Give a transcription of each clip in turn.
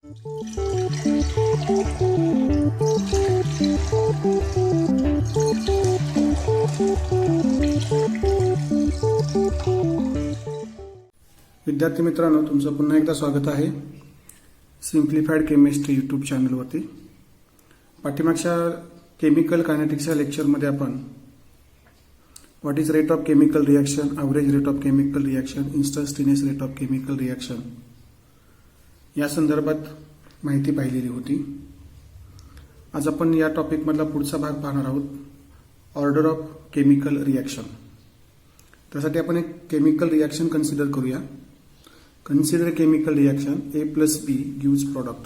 विद्यार्थी मित्रांनो, तुमचं पुन्हा एकदा स्वागत आहे सिम्प्लिफाईड केमिस्ट्री यूट्यूब चॅनलवरती. पाठीमागच्या केमिकल कायनेटिक्सच्या लेक्चरमध्ये आपण what is rate of chemical reaction, average rate of chemical reaction, instantaneous rate of chemical reaction या संदर्भात माहिती पाहिलेली होती. आज आपण या टॉपिकमधला पुढचा भाग पाहणार आहोत, ऑर्डर ऑफ केमिकल रिएक्शन. त्यासाठी आपण एक केमिकल रिएक्शन कन्सिडर करूया. Consider chemical reaction A plus B gives product.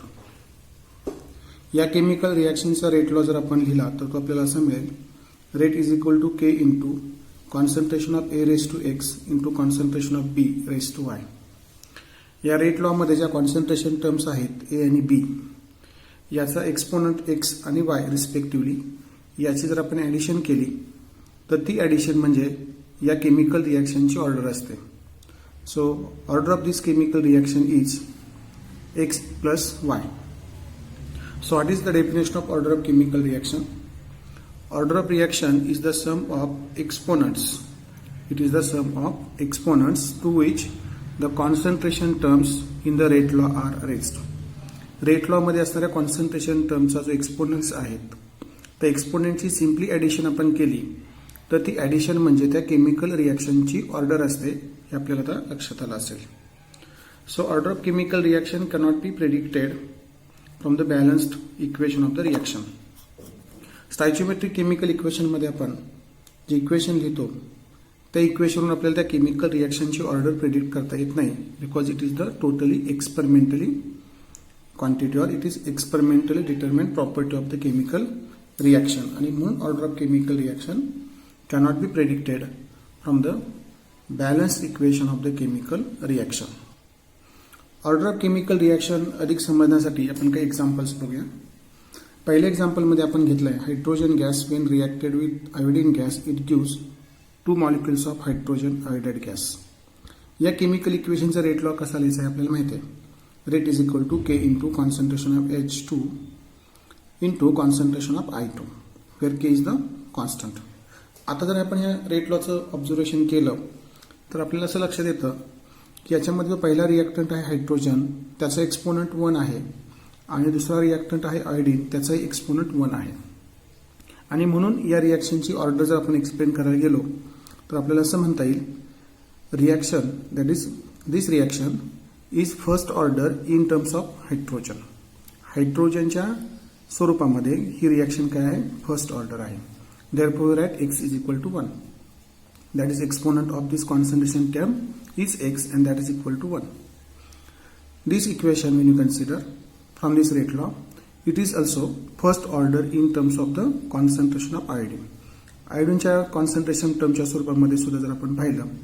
या केमिकल रिएक्शनचा रेट लॉ जर आपण लिहिला तर तो आपल्याला असा मिळेल, rate is equal to K into concentration of A raise to X into concentration of B raise to Y. या रेट लॉमध्ये ज्या कॉन्सन्ट्रेशन टर्म्स आहेत ए आणि बी, याचा एक्सपोनंट एक्स आणि वाय रिस्पेक्टिव्हली, याची जर आपण ॲडिशन केली तर ती ॲडिशन म्हणजे या केमिकल रिएक्शनची ऑर्डर असते. So order of this chemical reaction is X plus Y. So what is the definition of order of chemical reaction? Order of reaction is the sum of exponents. It is the sum of exponents to which the concentration terms in the rate law are raised. Rate law मध्ये असणाऱ्या concentration termचा जो exponents आहेत, त्या एक्सपोनेंटची simply addition आपण केली तर ती addition म्हणजे त्या केमिकल रिएक्शनची ऑर्डर असते, हे आपल्याला आता लक्षात आलं असेल. So order of chemical reaction cannot be predicted from the balanced equation of the reaction. Stoichiometric chemical इक्वेशनमध्ये आपण जे इक्वेशन लिहितो त्या इक्वेशनवरून आपल्याला त्या केमिकल रिएक्शनची ऑर्डर प्रेडिक्ट करता येत नाही, because it is the totally experimentally quantity or it is experimentally determined property of the chemical reaction. आणि म्हणून order of chemical reaction cannot be predicted from the balanced equation of the chemical reaction. Order of chemical reaction अधिक समजण्यासाठी आपण काही examples बघूया. पहिल्या एक्झाम्पलमध्ये आपण घेतलंय hydrogen gas when reacted with iodine gas it gives 2 molecules of hydrogen iodide gas. या केमिकल इक्वेशनचा रेट लॉ कसा लिहायचा आहे आपल्याला माहिती आहे. Rate is equal to K into concentration of H2 into concentration of I2 where K is the constant. आता जर आपण या रेट लॉचं ऑब्झर्वेशन केलं तर आपल्याला असं लक्षात येतं की याच्यामध्ये जो पहिला रिएक्टंट आहे हायड्रोजन, त्याचा एक्सपोनंट 1 आहे आणि दुसरा रिएक्टंट आहे आयोडीन, त्याचाही एक्सपोनंट 1 आहे. आणि म्हणून या रिएक्शनची ऑर्डर जर आपण एक्सप्लेन करायला गेलो तर आपल्याला असं म्हणता येईल, reaction that is this reaction is first order in terms of hydrogen. हायड्रोजनच्या स्वरूपामध्ये ही रिएक्शन काय आहे, फर्स्ट ऑर्डर आहे. Therefore, at x is equal to 1. That is exponent of this concentration term is x and that is equal to 1. This equation when you consider from this rate law, it is also first order in terms of the concentration of iodine. Iodine concentration term च्या स्वरूपामध्ये सुद्धा जर आपण पाहिलं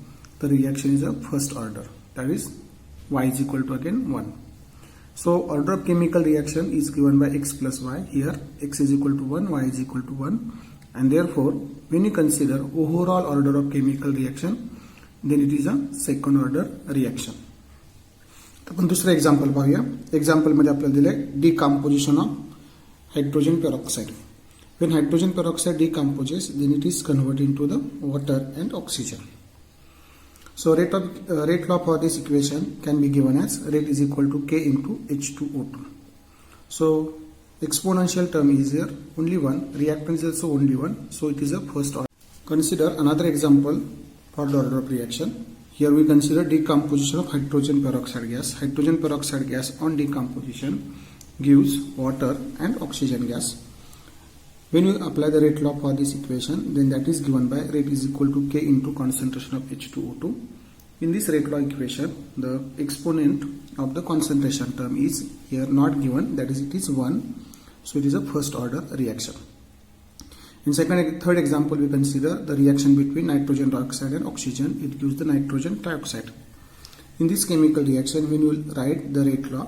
तर reaction is a first order. That is y is equal to again 1. So order of chemical reaction is given by x plus y. Here x is equal to 1, y is equal to 1. And therefore, when you consider overall order of chemical reaction, then it is a second order reaction. आपण दुसरं example पाहूया. एक्झाम्पलमध्ये आपल्याला दिलंय decomposition of hydrogen peroxide. When hydrogen peroxide decomposes, then it is converted into the water and oxygen. So rate law for this equation can be given as rate is equal to K into H2O2. So exponential term is here only 1, reactant is also only 1, so it is a first order. Consider another example for the order of reaction. Here we consider decomposition of hydrogen peroxide gas. Hydrogen peroxide gas on decomposition gives water and oxygen gas. When you apply the rate law for this equation, then that is given by rate is equal to K into concentration of H2O2. In this rate law equation, the exponent of the concentration term is here not given, that is it is 1, so it is a first order reaction. In third example, we consider the reaction between nitrogen dioxide and oxygen. It gives the nitrogen trioxide. In this chemical reaction, when you write the rate law,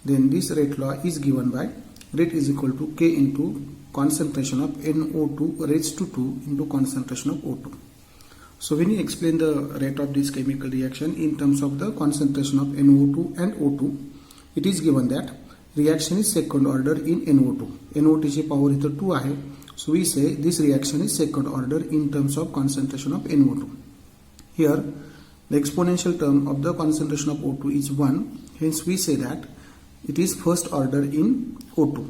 then this rate law is given by rate is equal to K into concentration of NO2 raised to 2 into concentration of O2. So when you explain the rate of this chemical reaction in terms of the concentration of NO2 and O2, it is given that reaction is second order in NO2. NO2 ची power इथं 2 आहे. So we say this reaction is second order in terms of concentration of NO2. Here the exponential term of the concentration of O2 is 1. Hence we say that it is first order in O2.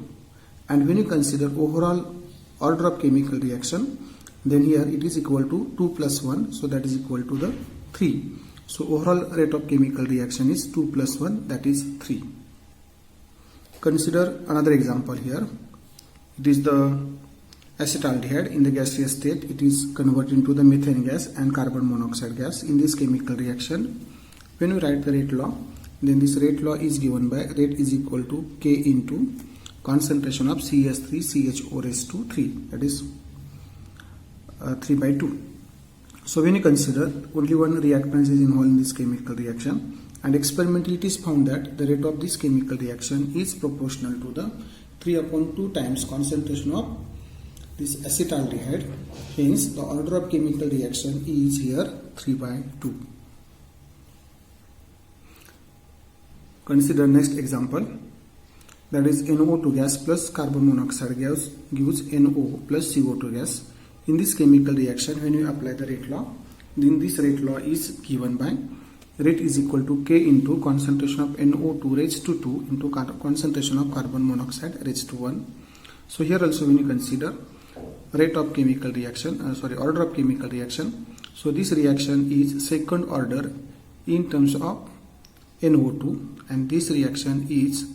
And when you consider overall order of chemical reaction, then here it is equal to 2 plus 1, so that is equal to the 3. So overall rate of chemical reaction is 2 plus 1, that is 3. Consider another example here. It is the acetaldehyde in the gaseous state. It is converted into the methane gas and carbon monoxide gas. In this chemical reaction, when we write the rate law, then this rate law is given by rate is equal to K into concentration of CS3CHO raised to 3, that is 3 by 2. So when you consider only one reactant is involved in this chemical reaction, and experimentally it is found that the rate of this chemical reaction is proportional to the 3/2 times concentration of this acetaldehyde. Hence the order of chemical reaction is here 3 by 2. Consider next example, that is NO2 gas plus carbon monoxide gas gives NO plus CO2 gas. In this chemical reaction, when you apply the rate law, then this rate law is given by rate is equal to K into concentration of NO2 raised to 2 into concentration of carbon monoxide raised to 1. So here also when you consider rate of chemical reaction, order of chemical reaction, so this reaction is second order in terms of NO2, and this reaction is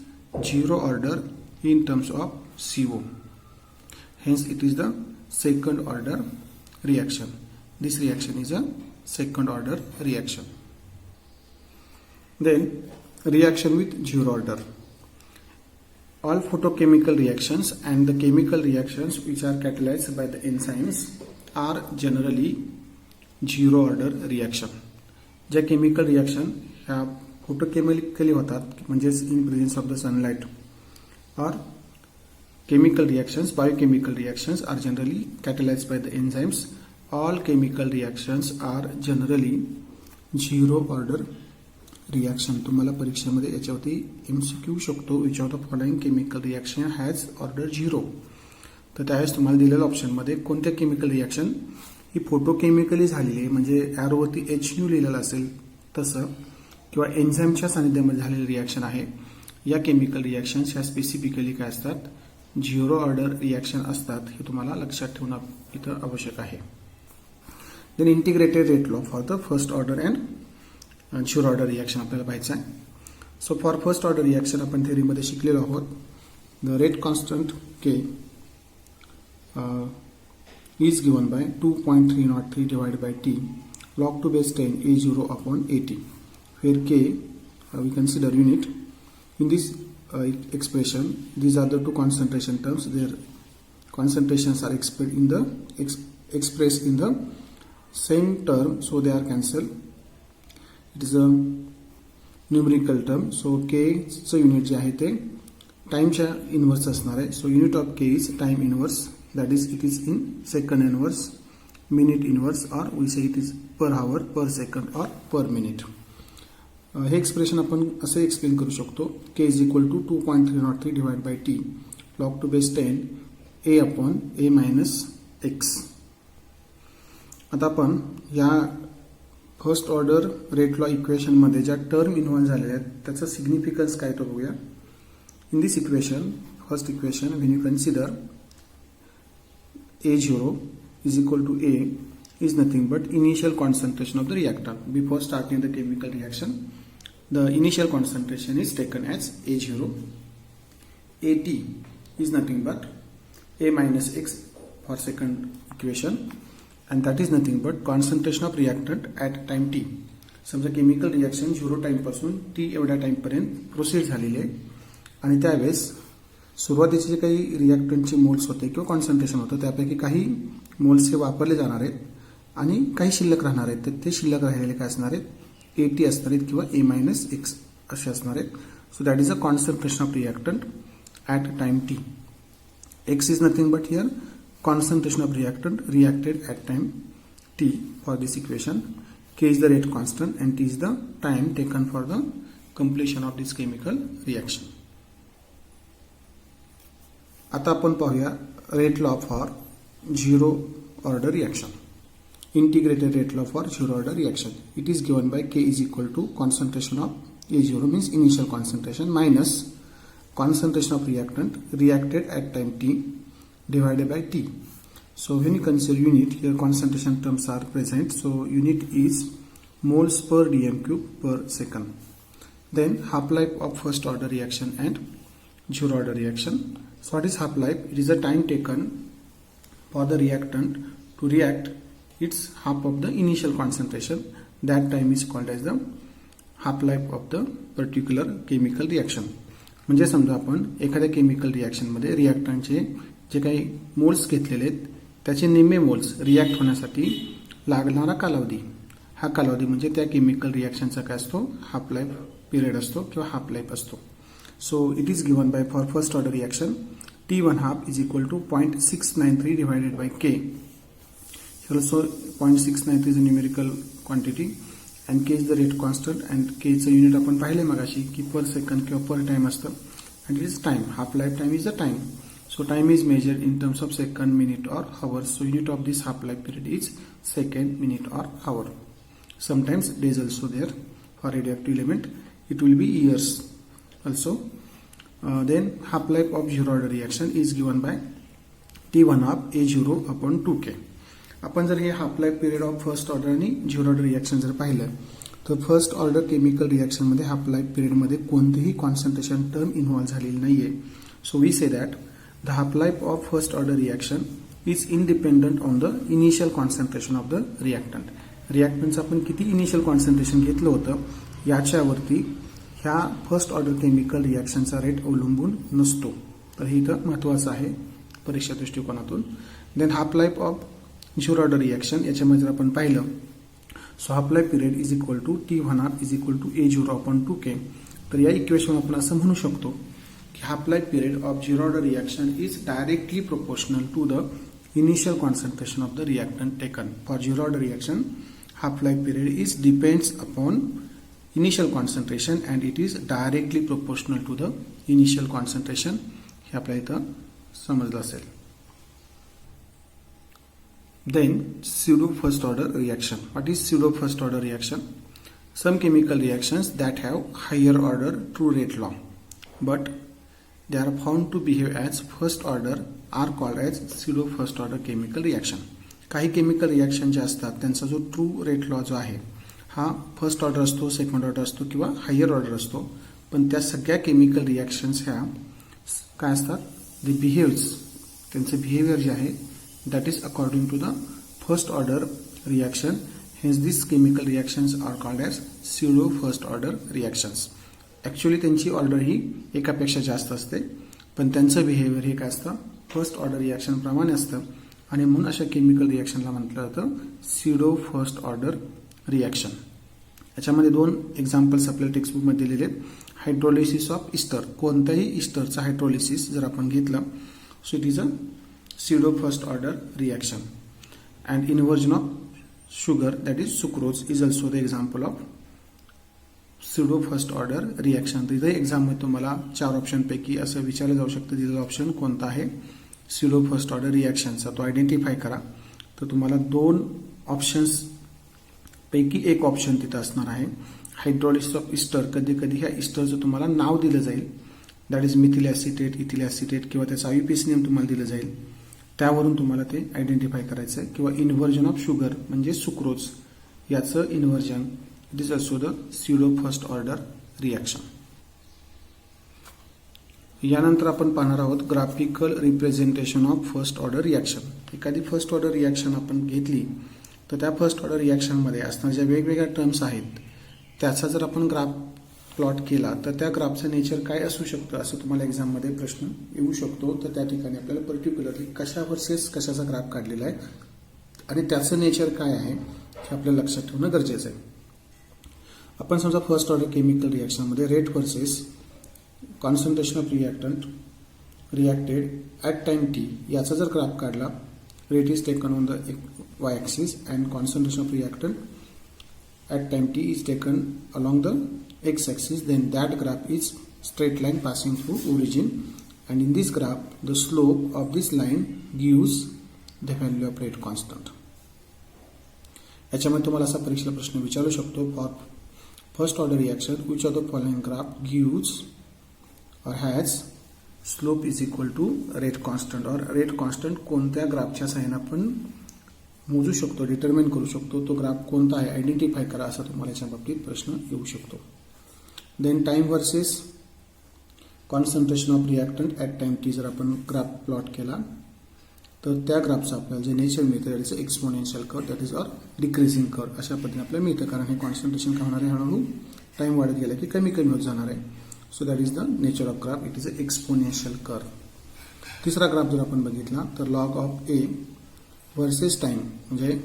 zero order in terms of CO. Hence it is the second order reaction. This reaction is a second order reaction. Then reaction with zero order. All photochemical reactions and the chemical reactions which are catalyzed by the enzymes are generally zero order reaction. ज्या chemical reaction ह्या photochemically होतात, म्हणजेच in presence of the sunlight, or chemical reactions, biochemical reactions are generally catalyzed by the enzymes. All chemical reactions are generally zero order reaction. तुम्हाला परीक्षेमध्ये याच्यावरती MCQ शकतो, which of the following chemical reaction has order 0. तर त्यावेळेस तुम्हाला दिलेल्या ऑप्शनमध्ये कोणत्या केमिकल रिॲक्शन ही फोटोकेमिकली झालेली आहे, म्हणजे ॲरोवरती HU लिहिलेलं असेल तसं, किंवा एन्झाईमच्या सानिध्यामध्ये झालेली रिॲक्शन आहे. या केमिकल रिॲक्शन्स ह्या स्पेसिफिकली काय असतात, झिरो ऑर्डर रिॲक्शन असतात. हे तुम्हाला लक्षात ठेवणं इथं आवश्यक आहे. Then integrated rate law for the first order and zero order reaction आपल्याला पाहायचं आहे. So for first order reaction आपण थेअरीमध्ये शिकलेलो आहोत. The rate constant K is given by 2.303 divided by T log to base 10 A0 upon AT, where K we consider unit. In this expression, these are the two concentration terms. Their concentrations are expressed in the same term, so they are cancelled. It is a numerical term. So K चं unit जे आहे ते टाइमच्या inverse असणार आहे. So unit of K is time inverse, that is it is in second inverse, minute inverse, or we say it is per hour, per second or per minute. हे expression आपण असे explain करू शकतो. K is equal to 2.303 divided by T log to base 10 A upon A minus X. आता आपण या first order rate law equation मध्ये ज्या टर्म इन्व्हॉल्व झालेल्या आहेत त्याचा सिग्निफिकन्स काय तो बघूया. In this equation, first equation, when you consider A0 is equal to A is nothing but initial concentration of the reactant. Before starting the chemical reaction, the initial concentration is taken as A0. AT is nothing but A minus X for second equation, and that is nothing but concentration of reactant at time T. समजा chemical reaction 0 time पासून T एवढ्या time पर्यंत proceed झालेले आहे, आणि त्यावेळेस सुरुवातीचे जे काही रिॲक्टंटचे मोल्स होते किंवा कॉन्सन्ट्रेशन होतं त्यापैकी काही मोल्स हे वापरले जाणार आहेत आणि काही शिल्लक राहणार आहेत. तर ते शिल्लक राहिलेले काय असणार आहेत, AT असणार आहेत किंवा A मायनस X असे असणार आहेत. So that is a concentration of reactant at time T. X is nothing but here concentration of reactant reacted at time T. For this equation, K is the rate constant and T is the time taken for the completion of this chemical reaction. आता आपण पाहूया rate law for zero order reaction. Integrated rate law for zero order reaction. It is given by K is equal to concentration of A0 means initial concentration minus concentration of reactant reacted at time t divided by t. So when you consider unit, here concentration terms are present. So unit is moles per dm cube per second. Then half life of first order reaction and zero order reaction. So what is half life? It is the time taken for the reactant to react its half of the initial concentration. That time is called as the half life of the particular chemical reaction. म्हणजे समजा आपण एखाद्या chemical reaction मध्ये रिॲक्टंटचे जे काही moles घेतलेले आहेत त्याचे निम्मे मोल्स रिॲक्ट होण्यासाठी लागणारा कालावधी, हा कालावधी म्हणजे त्या केमिकल रिॲक्शनचा काय असतो, हाफ लाईफ पिरियड असतो किंवा हाफ लाईफ असतो. So it is given by for first order reaction T1 half is equal to 0.693 divided by K. Here also 0.693 is a numerical quantity and K is the rate constant and K चं unit आपण पाहिले मगाशी की per second किंवा per time असतं and it is time. Half life time is the time. So time is measured in terms of second, minute or hour. So unit of this half life period is second, minute or hour. Sometimes days also there for radioactive element. It will be years also. Then half life of zero order reaction is given by T1 half A0 upon 2K. आपण जर हे half life period of first order आणि zero order reaction जर पाहिलं तर first order chemical reaction मध्ये half life period मध्ये कोणतीही कॉन्सन्ट्रेशन टर्म इन्व्हॉल्व झालेली नाहीये. So we say that the half life of first order reaction is independent on the initial concentration of the reactant. रिॲक्टंटचं आपण किती इनिशियल कॉन्सन्ट्रेशन घेतलं होतं याच्यावरती ह्या फर्स्ट ऑर्डर केमिकल रिॲक्शनचा रेट अवलंबून नसतो. तर हे इथं महत्वाचं आहे परीक्षा दृष्टिकोनातून. Then half life of zero order reaction याच्यामध्ये जर आपण पाहिलं so half life period is equal to T1 half is equal to A0 upon 2K. तर या इक्वेशन आपण असं म्हणू शकतो की half life period of zero order reaction is directly proportional to the initial concentration of the reactant taken. For zero order reaction half life period is depends upon initial concentration and it is directly proportional to the initial concentration. हे आपल्या इथं समजलं असेल. Then pseudo first order reaction. What is pseudo first order reaction? Some chemical reactions that have higher order true rate law but they are found to behave as first order are called as pseudo first order chemical reaction. काही chemical reaction जे असतात त्यांचा जो true rate law जो आहे हा first order असतो, second order असतो किंवा हायर ऑर्डर असतो. पण त्या सगळ्या केमिकल रिॲक्शन्स ह्या काय असतात, दे बिहेव्स, त्यांचे बिहेवियर जे आहे that is according to the first order reaction. Hence this chemical reactions are called as pseudo first order reactions. Actually त्यांची ऑर्डर ही एकापेक्षा जास्त असते पण त्यांचं बिहेवियर हे काय असतं, फर्स्ट ऑर्डर रिॲक्शन प्रमाणे असतं आणि म्हणून अशा केमिकल रिॲक्शनला म्हटलं जातं स्यूडो फर्स्ट ऑर्डर रिॲक्शन. याच्यामध्ये दोन एक्झाम्पल्स आपल्या टेक्स्टबुकमध्ये दिलेले आहेत. हायड्रोलिसिस ऑफ इस्टर, कोणत्याही इस्टरचं हायड्रोलिसिस जर आपण घेतलं so it is a pseudo first order reaction. And inversion of sugar that is sucrose is also the example of pseudo first order reaction. तर इथे एक्झाममध्ये तुम्हाला 4 ऑप्शनपैकी असं विचारलं जाऊ शकतं दिलेला ऑप्शन कोणता आहे स्यूडो फर्स्ट ऑर्डर रिॲक्शनचा, तो आयडेंटिफाय करा. तर तुम्हाला 2 ऑप्शन्स पैकी एक ऑप्शन तिथं असणार आहे हायड्रोलिसिस ऑफ इस्टर. कधी कधी ह्या इस्टरचं तुम्हाला नाव दिलं जाईल that is methyl acetate, ethyl acetate किंवा त्याचा IUPAC नेम तुम्हाला दिलं जाईल, त्यावरून तुम्हाला ते आयडेंटिफाय करायचं आहे. किंवा इन्व्हर्जन ऑफ शुगर म्हणजे सुक्रोज याचं inversion, it is also the pseudo first order reaction. यानंतर आपण पाहणार आहोत graphical representation of first order reaction. एखादी फर्स्ट ऑर्डर रिॲक्शन आपण घेतली तर त्या फर्स्ट ऑर्डर रिॲक्शनमध्ये असणाऱ्या ज्या वेगवेगळ्या टर्म्स आहेत त्याचा जर आपण ग्राफ प्लॉट केला तर त्या ग्राफचं नेचर काय असू शकतं असं तुम्हाला एक्झाममध्ये प्रश्न येऊ शकतो. तर त्या ठिकाणी आपल्याला पर्टिक्युलरली कशा वर्सेस कशाचा ग्राफ काढलेला आहे आणि त्याचं नेचर काय आहे हे आपल्याला लक्षात ठेवणं गरजेचं आहे. आपण समजा फर्स्ट ऑर्डर केमिकल रिॲक्शनमध्ये rate versus concentration of reactant reacted at time T याचा जर ग्राफ काढला, rate is taken on the y-axis and concentration of reactant at time t is taken along the x-axis, then that graph is straight line passing through origin and in this graph the slope of this line gives the value of rate constant. याच्यामध्ये तुम्हाला असा परीक्षेला प्रश्न विचारू शकतो, for first order reaction which of the following graph gives or has slope is equal to rate constant, or rate constant कोणत्या ग्राफच्या सहाय्याने आपण मोजू शकतो, डिटरमिन करू शकतो, तो ग्राफ कोणता आहे आयडेंटिफाय करा, असा तुम्हाला याच्या बाबतीत प्रश्न येऊ शकतो. Then time versus concentration of reactant at time T जर आपण ग्राफ प्लॉट केला तर त्या ग्राफचं आपल्याला जे नेचर मिळतं that is exponential curve, that is or decreasing curve, अशा पद्धतीने आपल्याला मिळतं. कारण हे कॉन्सन्ट्रेशन काय होणार आहे, हळूहळू टाइम वाढत गेला की कमी कमी होत जाणार आहे. So that is the nature of graph, it is a exponential curve. तिसरा ग्राफ जर आपण बघितला तर log of A versus time म्हणजे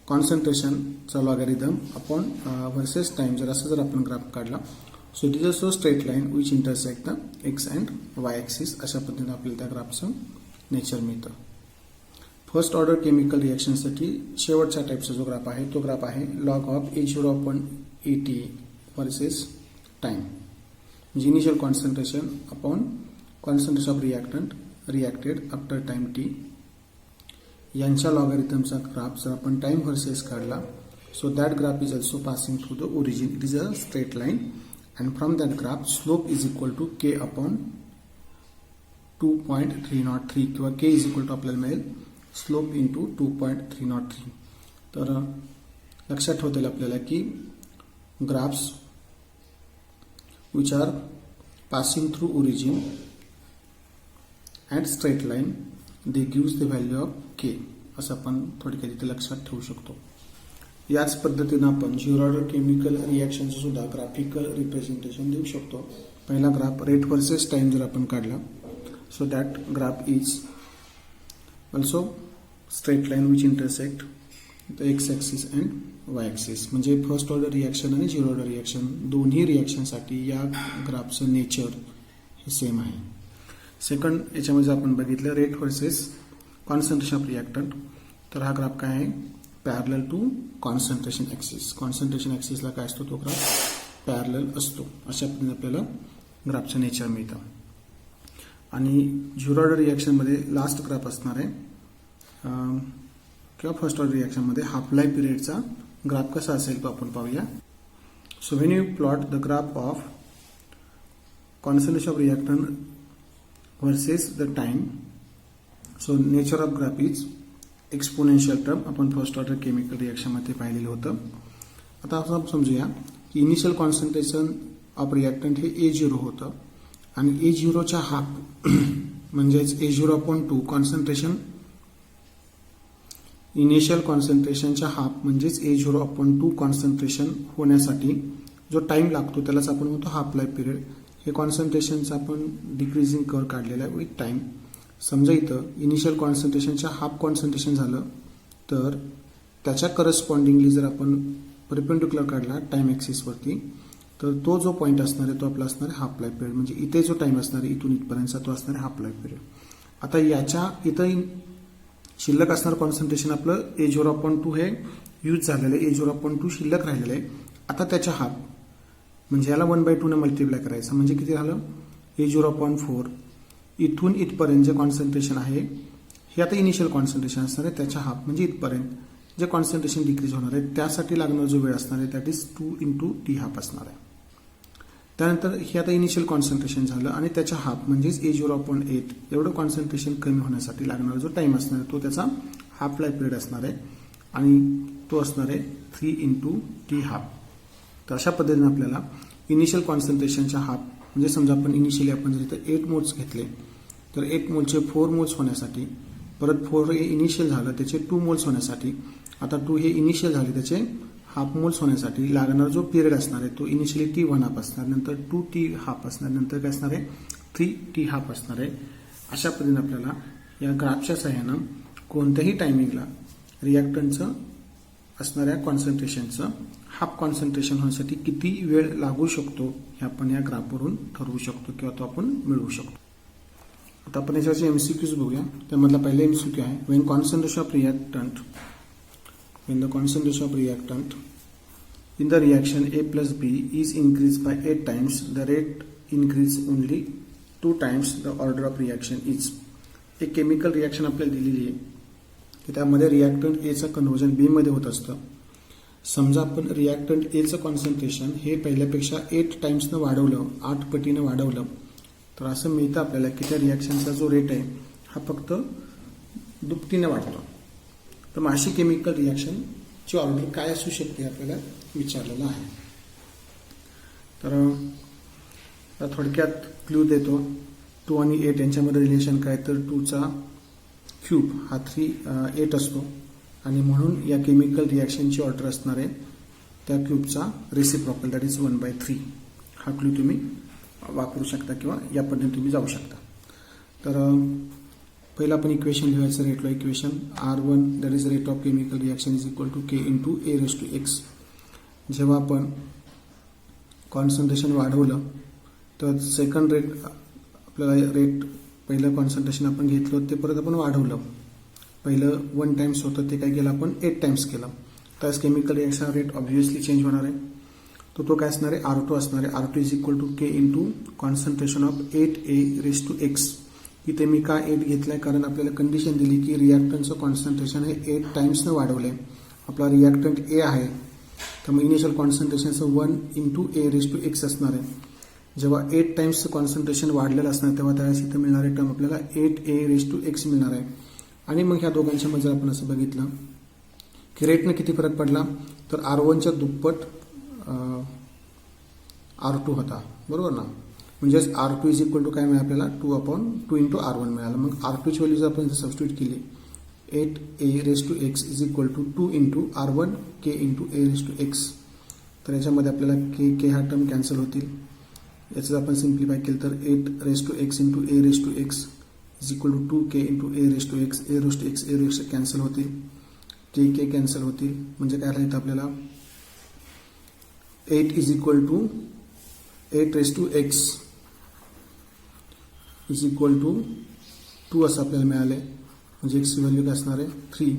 कॉन्सन्ट्रेशनचा लॉगॅरिथम अपॉन वर्सेस टाइम जर असं जर आपण ग्राफ काढला, so it is a straight line which intersect the x and Y axis, अशा पद्धतीने आपल्याला त्या ग्राफचं नेचर मिळतं. फर्स्ट ऑर्डर केमिकल रिएक्शनसाठी शेवटच्या टाईपचा जो ग्राफ आहे तो ग्राफ आहे log of A0 upon AT versus time, म्हणजे initial concentration upon concentration of reactant reacted after time T, यांच्या लॉगॅरिथमचा ग्राफ जर आपण टाइम वर्सेस काढला, so that graph is also passing through the origin, it is a straight line, and from that graph slope is equal to k upon 2.303 किंवा k is equal to आपल्याला मिळेल slope into 2.303. तर लक्षात ठेवता आपल्याला की graphs which are passing through origin and straight line they gives the value of k, असं आपण थोडक्यात इथे लक्षात ठेवू शकतो. याच पद्धतीने आपण झिरो ऑर्डर केमिकल रिएक्शनचं सुद्धा ग्राफिकल रिप्रेझेंटेशन देऊ शकतो. पहिला ग्राफ रेट वर्सेस टाइम जर आपण काढला, so that graph is also straight line which intersect the X axis and Y axis, म्हणजे फर्स्ट ऑर्डर रिएक्शन आणि झिरो ऑर्डर रिएक्शन दोन्ही रिएक्शनसाठी या ग्राफचं नेचर हे सेम आहे. सेकंड याच्यामध्ये आपण बघितलं rate versus concentration of reactant, तर हा ग्राफ काय आहे parallel to concentration axis. Concentration ॲक्सिसला काय असतो तो ग्राफ पॅरलल असतो. अशा पद्धतीने आपल्याला ग्राफचं नेचर मिळतं. आणि झिरो ऑर्डर रिएक्शनमध्ये लास्ट ग्राफ असणार आहे किंवा फर्स्ट ऑर्डर रिएक्शनमध्ये हाफ लाईफ पिरियडचा ग्राफ कसा असेल तो आपण पाहूया. So when you plot the graph of concentration of reactant versus the time, so nature of graph is exponential term, आपण फर्स्ट ऑर्डर केमिकल रिएक्शनमध्ये पाहिलेलं होतं. आता आपण समजूया की इनिशियल कॉन्सन्ट्रेशन ऑफ रिएक्टंट हे A0 होतं आणि A0च्या हाफ म्हणजेच A0 अपॉन 2 कॉन्सन्ट्रेशन, इनिशियल कॉन्सन्ट्रेशनच्या हाफ म्हणजेच A0 अपॉन 2 कॉन्सन्ट्रेशन होण्यासाठी जो टाइम लागतो त्यालाच आपण म्हणतो हाफ लाईफ पिरियड. हे कॉन्सन्ट्रेशनचं आपण डिक्रीजिंग कर्व काढलेला आहे विथ टाइम. समजा इथं इनिशियल कॉन्सन्ट्रेशनच्या हाफ कॉन्सन्ट्रेशन झालं तर त्याच्या करस्पॉन्डिंगली जर आपण परपेंडिक्युलर काढला टाइम ॲक्सिसवरती, तर तो जो पॉईंट असणार आहे तो आपला असणार आहे हाफ लाईफ पिरियड, म्हणजे इथे जो टाइम असणार आहे इथून इथपर्यंतचा तो असणार आहे हाफ लाईफ पिरियड. आता याच्या इथं शिल्लक असणार कॉन्सन्ट्रेशन आपलं A0 अपॉन 2 हे यूज झालेलं आहे, A0 अपॉन 2 शिल्लक राहिलेलं आहे. आता त्याच्या हाफ म्हणजे याला 1/2 ने मल्टिप्लाय करायचं, म्हणजे किती झालं A0 अपॉन 4. इथून इथपर्यंत जे कॉन्सन्ट्रेशन आहे हे आता इनिशियल कॉन्सन्ट्रेशन असणार आहे, त्याच्या हाफ म्हणजे इथपर्यंत जे कॉन्सन्ट्रेशन डिक्रीज होणार आहे त्यासाठी लागणारा जो वेळ असणार आहे दॅट इज 2 × t हाफ असणार आहे. त्यानंतर हे आता इनिशियल कॉन्सन्ट्रेशन झालं आणि त्याच्या हाफ म्हणजेच A0 अपॉन 8 एवढं कॉन्सन्ट्रेशन कमी होण्यासाठी लागणारा जो टाइम असणार आहे तो त्याचा हाफ लाईफ पिरियड असणार आहे आणि तो असणार आहे 3 × t हाफ. तर अशा पद्धतीने आपल्याला इनिशियल कॉन्सन्ट्रेशनच्या हाफ म्हणजे समजा आपण इनिशियली आपण जर इथं 8 मोल्स घेतले तर 8 मोलचे 4 मोल्स होण्यासाठी, परत 4 हे इनिशियल झालं त्याचे 2 मोल्स होण्यासाठी, आता 2 हे इनिशियल झाले त्याचे हाफ मोल्स होण्यासाठी लागणारा जो पिरियड असणार आहे तो इनिशियली T1 हाफ असणार, नंतर 2t हाफ असणार, नंतर काय असणार आहे 3t हाफ असणार आहे. अशा पद्धतीने आपल्याला या ग्राफच्या सहाय्यानं कोणत्याही टायमिंगला रिएक्टंटचं असणाऱ्या कॉन्सन्ट्रेशनचं हाफ कॉन्सन्ट्रेशन होण्यासाठी किती वेळ लागू शकतो हे आपण या ग्राफवरून ठरवू शकतो किंवा तो आपण मिळवू शकतो. आता आपण याच्यावरचे MCQs बघूया. त्यामधला पहिला MCQ आहे when the concentration of reactant in the reaction A plus B is increased by 8 times, the rate increase only 2 times the order of reaction is. एक केमिकल रिॲक्शन आपल्याला दिलेली आहे की त्यामध्ये रिॲक्टंट एचं कन्व्हर्जन बी मध्ये होत असतं. समजा आपण रिॲक्टंट एचं कॉन्सन्ट्रेशन हे पहिल्यापेक्षा 8 टाइम्सनं वाढवलं, 8 पटीनं वाढवलं, तर असं मिळतं आपल्याला की त्या रिॲक्शनचा जो रेट आहे हा फक्त दुपटीने वाढतो. तर मग अशी केमिकल रिॲक्शनची ऑर्डर काय असू शकते आपल्याला विचारलेलं आहे. तर थोडक्यात क्लू देतो. 2 आणि 8 यांच्यामध्ये रिलेशन काय, तर 2चा क्यूब हा 8 असतो आणि म्हणून या केमिकल रिॲक्शनची ऑर्डर असणार आहे त्या क्यूबचा रेसिप्रोकल, दॅट इज 1/3. हा क्लू तुम्ही वापरू शकता किंवा या पद्धतीने तुम्ही जाऊ शकता. तर पहिलं आपण इक्वेशन लिहायचं, rate law equation. R1 that is rate of chemical reaction is equal to K into A⁻x. जेव्हा आपण कॉन्सन्ट्रेशन वाढवलं तर सेकंड रेट आपल्याला रेट पहिलं कॉन्सन्ट्रेशन आपण घेतलं ते परत आपण वाढवलं. पहिलं 1 टाइम्स होतं ते काय केलं आपण 8 टाइम्स केलं. त्यास chemical reaction rate obviously change होणार आहे. तो काय असणार आहे, R2 असणार आहे. R2 is equal to K into concentration of 8A⁻x. इथे मी का 8 घेतलाय, कारण आपल्याला कंडिशन दिली की रिॲक्टंटचं कॉन्सन्ट्रेशन हे 8 टाइम्सनं वाढवलंय. आपला रिॲक्टंट ए आहे तर मग इनिशियल कॉन्सन्ट्रेशनचं 1 इंटू A⁻x असणार आहे. जेव्हा 8 टाइम्सचं कॉन्सन्ट्रेशन वाढलेलं असणार तेव्हा त्यावेळेस इथं मिळणारे टर्म आपल्याला 8A⁻x मिळणार आहे. आणि मग ह्या दोघांच्या मध्ये आपण असं बघितलं की रेटनं किती फरक पडला, तर R1च्या दुप्पट R2 होता, बरोबर ना. म्हणजेच R2 इज इक्वल टू काय मिळालं आपल्याला 2/2 इंटू R1 मिळालं. मग R2ची व्हॅल्यू जर आपण सबस्टिट्यूट केली 8A⁻x is equal to 2 into R1 K into A⁻x. तर याच्यामध्ये आपल्याला K हा टर्म कॅन्सल होतील. याचं आपण सिम्प्लिफाय केलं तर 8⁻x into A⁻x is equal to 2K into A⁻x. A⁻x cancel होतील, K कॅन्सल होतील. म्हणजे काय राहिलं आपल्याला 8 is equal to 8⁻x is equal to 2 असं आपल्याला मिळाले. म्हणजे x ची व्हॅल्यू काय असणार आहे 3.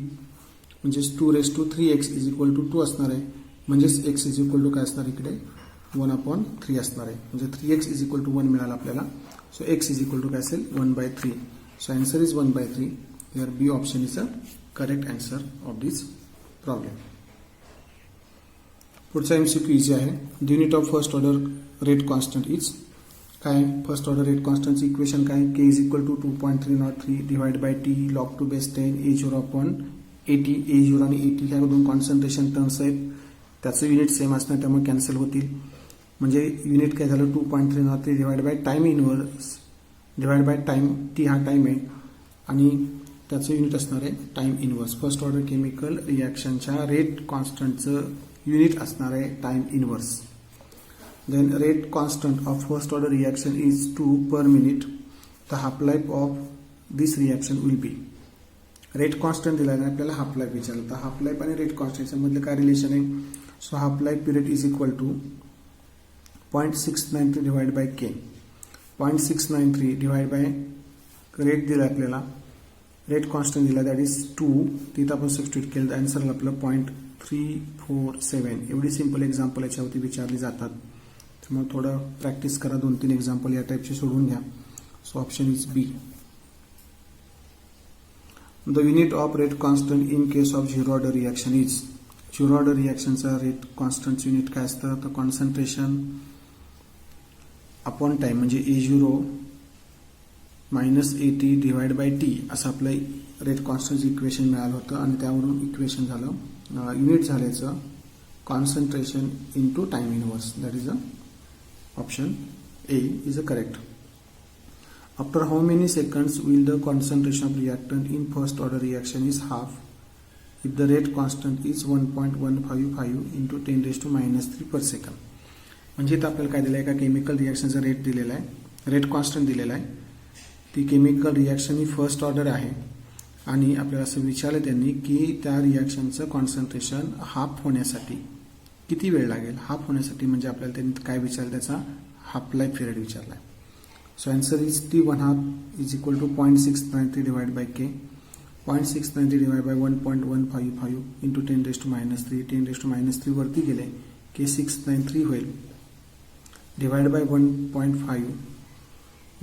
म्हणजेच 2⁻3x इज इक्वल टू 2 असणार आहे. म्हणजेच x इज इक्वल टू काय असणार इकडे 1/3 असणार आहे. म्हणजे 3x इज इक्वल टू 1 मिळाला आपल्याला. So x is equal to काय असेल 1/3. So answer is 1/3. Here B option is a correct answer of this problem. पुढचा MCQ इझी आहे. The unit of first order rate constant is काय, first order rate कॉन्स्टंटची equation काय, K is equal to 2.303 divide by T log to base 10 A0 upon AT. A0 आणि AT ह्या दोन concentration terms आहेत. त्याचं unit same असणार त्यामुळे कॅन्सल होतील. म्हणजे युनिट काय झालं 2.303 divide by time inverse divide by time. T हा टाइम आहे आणि त्याचं युनिट असणार आहे time inverse. First order chemical रिॲक्शनच्या रेट कॉन्स्टंटचं युनिट असणार आहे time inverse. Then rate constant of first order reaction is 2 per minute. The half life of this reaction will be. Rate constant दिला आहे आपल्याला, हाफ लाईफ विचारलं. तर half life आणि रेट कॉन्स्टंट मधलं काय रिलेशन आहे. So half life period is equal to 0.693 divide by K. 0.693 divide by rate दिला आपल्याला, रेट कॉन्स्टंट दिला दॅट इज 2. तिथं आपण सबस्टिट्यूट केलं तर आन्सर आपलं 0.347. एवढी सिंपल एक्झाम्पल याच्यावरती विचारली जातात. त्यामुळे थोडं प्रॅक्टिस करा, 2-3 एक्झाम्पल या टाईपचे सोडून घ्या. So option is B. The unit of rate constant in case of zero order reaction is. Zero order रिॲक्शनचा रेट कॉन्स्टंटचं युनिट काय असतं, तर कॉन्सन्ट्रेशन अपॉन टाइम. म्हणजे A0 minus AT divide by T असं आपलं रेट कॉन्स्टंटचं इक्वेशन मिळालं होतं. आणि त्यावरून इक्वेशन झालं, युनिट झाल्याचं concentration into time inverse. That is a option A is a correct. After how many seconds will the concentration of reactant in first order reaction is half if the rate constant is 1.155 into 10⁻³ per second. म्हणजे इथं आपल्याला काय दिलं आहे, का chemical रिॲक्शनचा rate दिलेला आहे, रेट कॉन्स्टंट दिलेला आहे. ती केमिकल रिॲक्शन ही फर्स्ट ऑर्डर आहे आणि आपल्याला असं विचारलं त्यांनी की त्या रिॲक्शनचं कॉन्सन्ट्रेशन हाफ होण्यासाठी किती वेळ लागेल. हाफ होण्यासाठी म्हणजे आपल्याला त्यांनी काय विचारलं, त्याचा हाफ लाईफ पिरियड विचारला आहे. So answer is T1/2 is equal to 0.693 divide by K. 0.693 divide by 1.155 into 10⁻³ 10⁻³ वरती गेले की 693 होईल. Divide by 1.5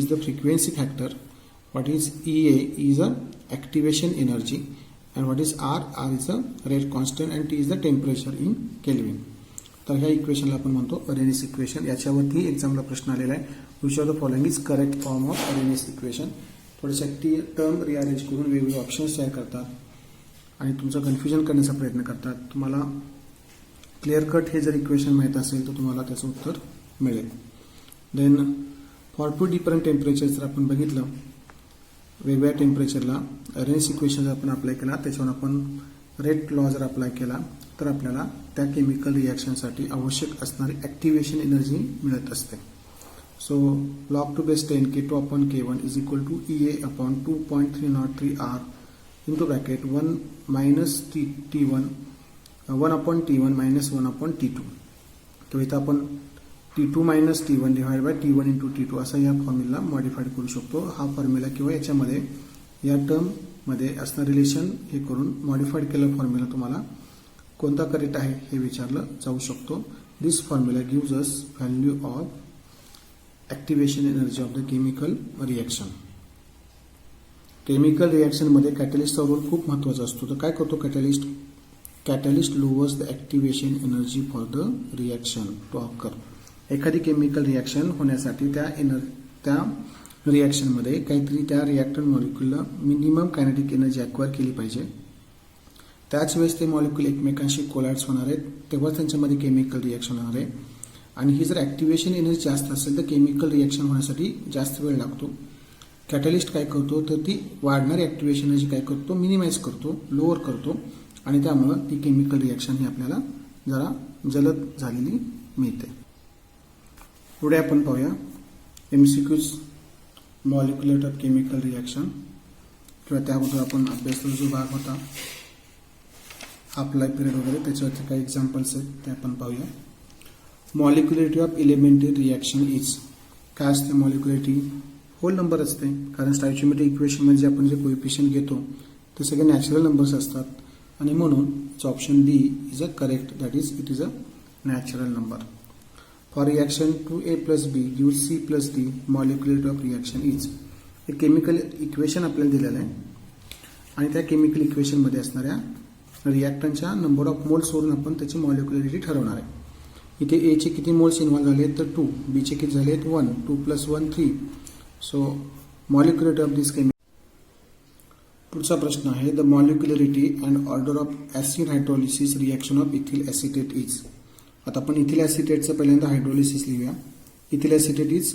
is the frequency factor, what is EA is a activation energy, and what is R is a rate constant, and T is the temperature in Kelvin. तर ह्या इक्वेशनला आपण म्हणतो अरेनिस equation. याच्यावरती एक्झामला प्रश्न आलेला आहे, which of the following is correct form of Arrhenius equation. थोडेसे term rearrange करून वेगवेगळे ऑप्शन्स तयार करतात आणि तुमचं कन्फ्युजन करण्याचा प्रयत्न करतात. तुम्हाला क्लिअर कट हे जर इक्वेशन माहीत असेल तर तुम्हाला त्याचं उत्तर मिळेल. Then for two different temperature जर आपण बघितलं, वेगवेगळ्या टेम्परेचरला अरेनिस इक्वेशन जर आपण अप्लाय केला, त्याच्यावर आपण रेट लॉ जर अप्लाय केला तर आपल्याला त्या केमिकल रिॲक्शनसाठी आवश्यक असणारी ॲक्टिव्हेशन एनर्जी मिळत असते. So log 2 base 10 K2 upon K1 is equal to EA upon 2.303 R into bracket 1 minus T1 1 upon T1 minus 1 upon T2. तो इथं आपण T2 minus T1 divided by T1 into T2 असा या formula modified करू शकतो. हा formula किंवा याच्यामध्ये या टर्ममध्ये असणारं रिलेशन हे करून मॉडिफाईड केलेला फॉर्म्युला तुम्हाला कोणता करेक्ट आहे हे विचारलं जाऊ शकतो. This formula gives us value of activation energy of the chemical reaction. Chemical रिॲक्शनमध्ये कॅटलिस्टचा रोल खूप महत्त्वाचा असतो. तर काय करतो catalyst? Catalyst lowers the activation energy for the reaction to occur. एखादी केमिकल रिॲक्शन होण्यासाठी त्या रिॲक्शनमध्ये काहीतरी त्या रिॲक्टंट मॉलिक्यूलला मिनिमम कायनेटिक एनर्जी ॲक्वायर केली पाहिजे. त्याच वेळेस ते मॉलिक्यूल एकमेकांशी कोलॅप्स होणार आहेत, तेव्हा त्यांच्यामध्ये केमिकल रिॲक्शन होणार आहे. आणि ही जर ॲक्टिवेशन एनर्जी जास्त असेल तर केमिकल रिॲक्शन होण्यासाठी जास्त वेळ लागतो. कॅटलिस्ट काय करतो तर ती वाढणारी ॲक्टिवेशन एनर्जी काय करतो? मिनिमाइज करतो, लोअर करतो आणि त्यामुळं ती केमिकल रिॲक्शन ही आपल्याला जरा जलद झालेली मिळते. पुढे आपण पाहूया MCQs molecular of chemical reaction किंवा त्याबद्दल आपण अभ्यासलेला जो भाग होता हाफ लाईफ पिरियड वगैरे त्याच्यावरती काही एक्झाम्पल्स आहेत ते आपण पाहूया. मॉलिक्युलरिटी ऑफ एलिमेंटरी रिॲक्शन इज. काय असते मॉलिक्युलरिटी? होल नंबर असते, कारण स्टॉइचियोमेट्रिक इक्वेशनमध्ये जे आपण जे कोएफिशियंट घेतो ते सगळे नॅचरल नंबर्स असतात आणि म्हणून option D is a correct, that is it is a natural number. For reaction 2A + B gives C + D molecularity of reaction is. हे केमिकल इक्वेशन आपल्याला दिलेलं आहे आणि त्या केमिकल इक्वेशनमध्ये असणाऱ्या रिॲक्टंटच्या नंबर ऑफ मोल्सवरून आपण त्याची मॉलिक्युलरिटी ठरवणार आहे. इथे A चे किती मोल्स इन्व्हॉल्व झाले तर 2, B चे किती झाले 1, 2 + 1 3. So molecularity of this chemical. पुढचा प्रश्न आहे the molecularity and order of acid hydrolysis reaction of ethyl acetate is. आता आपण इथिल ॲसिटेटचं पहिल्यांदा हायड्रोलिसिस लिहूया. Ethyl acetate is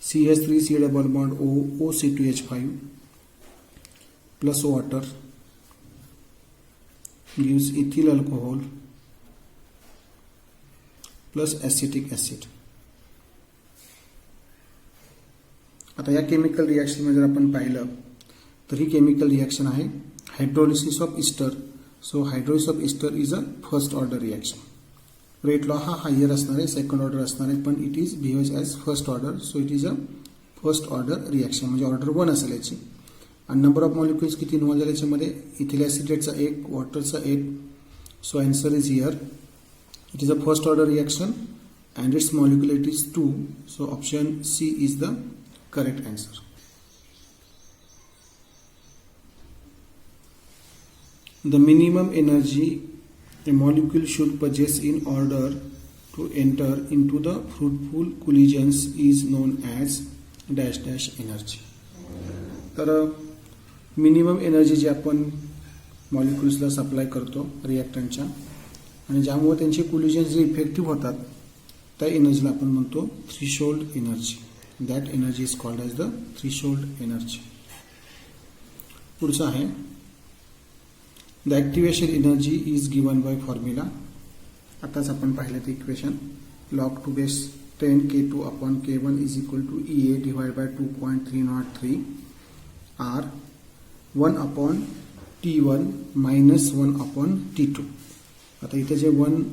CH3 double bond O C2H5 plus water gives ethyl alcohol plus acetic acid. आता या केमिकल रिॲक्शनमध्ये जर आपण पाहिलं तर ही केमिकल रिॲक्शन आहे hydrolysis of ester. So hydrolysis of ester is a first order reaction. Rate law हा higher असणार आहे, सेकंड ऑर्डर असणार आहे, पण it is behaves as first order. So it is a first order reaction, म्हणजे order 1 असेल याची. आणि नंबर ऑफ मॉलिक्युल्स किती इन्व्हॉल्व झाले याच्यामध्ये? इथिल ॲसिटेटचा 1, वॉटरचा 1. So answer is here. It is a first order reaction and its molecularity is 2. So option C is the correct answer. The minimum energy a molecule should possess in order to enter into the fruitful collisions is known as dash dash energy. तर minimum energy जी आपण मॉलिक्युल्सला supply करतो रिॲक्टंटच्या आणि ज्यामुळे त्यांचे collisions जे effective होतात त्या एनर्जीला आपण म्हणतो threshold energy. That energy is called as the threshold energy. पुढचं आहे the activation energy is given by formula. आताच आपण पाहिलं ते equation log 2^10 K2 upon K1 is equal to EA divided by 2.303 R 1 upon T1 minus 1 upon T2. आता इथे जे 1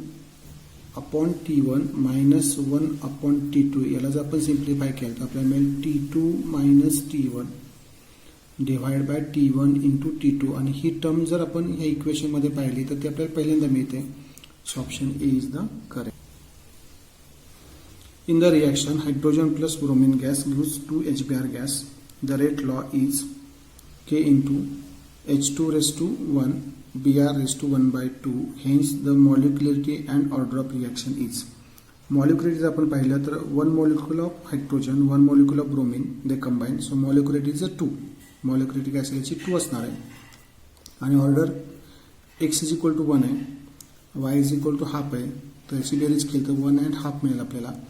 upon T1 minus 1 upon T2 याला जर आपण सिम्प्लिफाय केलं तर आपल्याला मिळेल T2 minus T1 divide by T1 into T2 आणि ही टर्म जर आपण ह्या इक्वेशनमध्ये पाहिली तर ती आपल्याला पहिल्यांदा मिळते. So option A is the correct. In the reaction, hydrogen plus bromine gas gives 2HBr gas. The rate law is K into H2 raised to 1 Br raised to 1 by 2. Hence, the molecularity and order of reaction is. Molecularity जर आपण पाहिलं तर 1 molecule of hydrogen, 1 molecule of bromine, they combine. So molecularity is a 2. Molecularity काय असेल याची 2 असणार आहे आणि order x is equal to 1 आहे, y is equal to half आहे, तर याची बेरीज केली तर 1 and half मिळेल आपल्याला.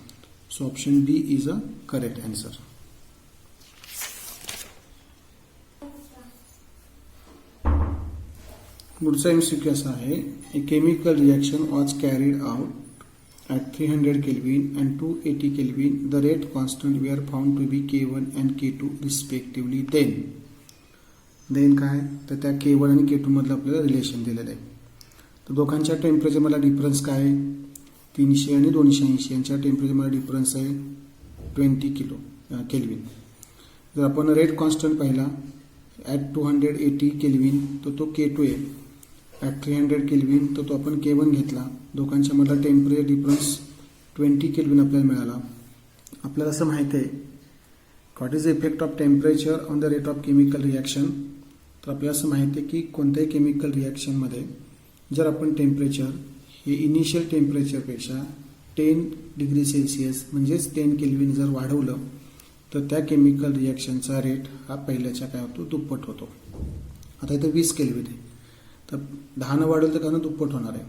So option D is a correct answer. पुढचा MCQ असा आहे a chemical reaction was carried out at 300 Kelvin and 280 Kelvin. The rate constant were found to be K1 and K2 respectively. Then काय तर त्या K1 आणि K2 मधलं आपल्याला relation दिलेलं आहे. तर दोघांच्या टेम्परेचर मधला डिफरन्स काय आहे? 300 आणि 280 यांच्या टेम्परेचरमध्ये डिफरन्स आहे 20 केल्विन. जर आपण रेट कॉन्स्टंट पाहिला ॲट 280 केल्विन तर तो K2 आहे, ॲट 300 केल्विन तर तो आपण K1 घेतला. दोघांच्या मधला टेम्परेचर डिफरन्स 20 केल्विन आपल्याला मिळाला आपल्याला असं माहिती आहे what is the effect of temperature on the rate of chemical reaction. तर आपल्याला असं माहिती आहे की कोणत्याही केमिकल रिॲक्शनमध्ये जर आपण टेम्परेचर हे इनिशियल टेम्परेचरपेक्षा 10 डिग्री सेल्सिअस म्हणजेच 10 केल्विन जर वाढवलं तर त्या केमिकल रिॲक्शनचा रेट हा पहिल्याच्या काय होतो दुप्पट होतो. आता इथे 20 केल्विन आहे तर 10 वाढवलं तर कारण दुप्पट होणार आहे.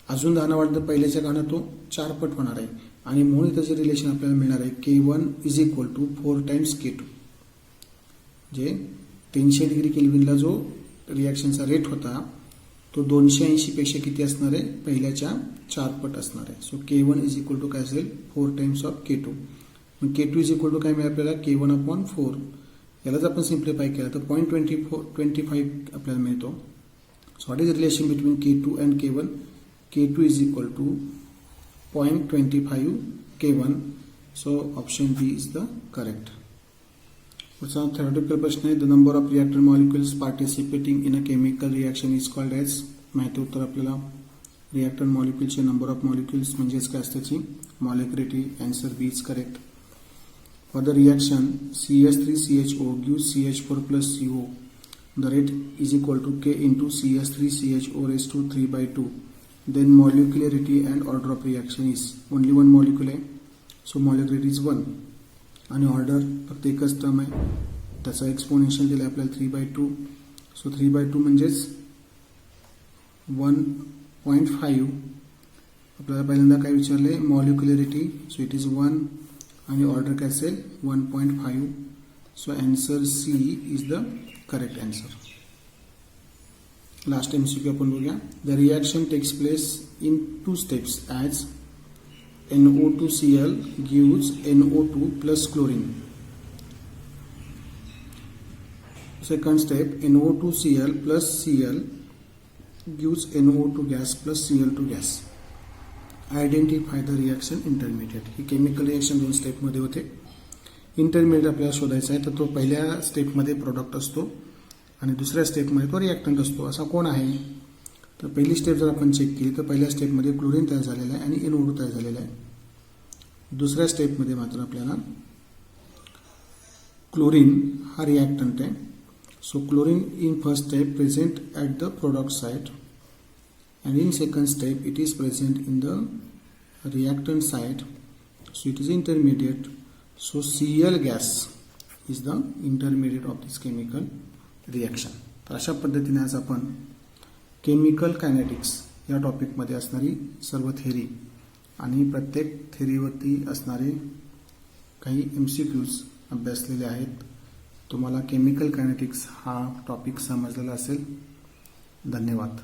अजून 10 वाढलं तर पहिल्याच्या कारण तो 4 पट होणार आहे आणि म्हणून त्याचे रिलेशन आपल्याला मिळणार आहे K1 is equal to 4 times K2. जे 300 डिग्री केल्विनला जो रिॲक्शनचा रेट होता तो 280 पेक्षा किती असणार आहे पहिल्याच्या 4 पट असणार आहे. So K1 is equal to काय असेल 4 टाइम्स ऑफ K2. मग K2 इज इक्वल टू काय मिळेल आपल्याला K1 अपॉन 4. यालाच आपण सिम्प्लिफाय केला तर 0.25 आपल्याला मिळतो. So what is relation between K2 and K1. K2 is equal to 0.25 K1. So option B is the correct. पुढचा theoretical प्रश्न आहे. The number of reactor molecules participating in a chemical reaction is called as. माहिती उत्तर आपल्याला reactor मॉलिक्युलचे number of molecules म्हणजेच काय असते त्याची molecularity. Answer B is correct. For the reaction CH3CHO gives CH4 plus CO. The rate is equal to K into CH3CHO raised to 3/2. Then molecularity and order of reaction is only one molecule आहे. So molecularity is 1 आणि order फक्त एकच term आहे. त्याचा exponential दिला आपल्याला 3/2. So 3/2 म्हणजेच 1.5. आपल्याला पहिल्यांदा काय विचारले मॉलिक्युलरिटी. सो इट इज 1 आणि ऑर्डर काय असेल 1.5. So answer C is the correct answer. Last MCQ आपण बघूया. The reaction takes place in 2 steps as NO2Cl gives NO2 plus chlorine. Second step NO2Cl plus Cl gives NO2 gas plus Cl2 gas. Identify the reaction intermediate. He chemical reaction 2 स्टेपमध्ये होते. Intermediate आपल्याला शोधायचा आहे तर तो पहिल्या स्टेपमध्ये product असतो आणि दुसऱ्या स्टेपमध्ये तो रिॲक्टंट असतो. असा कोण आहे तर पहिली स्टेप जर आपण चेक केली तर पहिल्या स्टेपमध्ये क्लोरीन तयार झालेला आहे आणि NO2 तयार झालेला आहे. दुसऱ्या स्टेपमध्ये मात्र आपल्याला क्लोरीन हा रिॲक्टंट आहे. So chlorine in first step present at the product site and in second step it is present in the reactant site. So it is intermediate. So Cl gas is the intermediate of this chemical reaction. तर अशा पद्धतीने आज आपण chemical kinetics या टॉपिकमध्ये असणारी सर्व theory आणि प्रत्येक थेरीवरती असणारे काही MCQs अभ्यासलेले आहेत. तुम्हाला केमिकल कायनेटिक्स हा टॉपिक समजलेला असेल. धन्यवाद.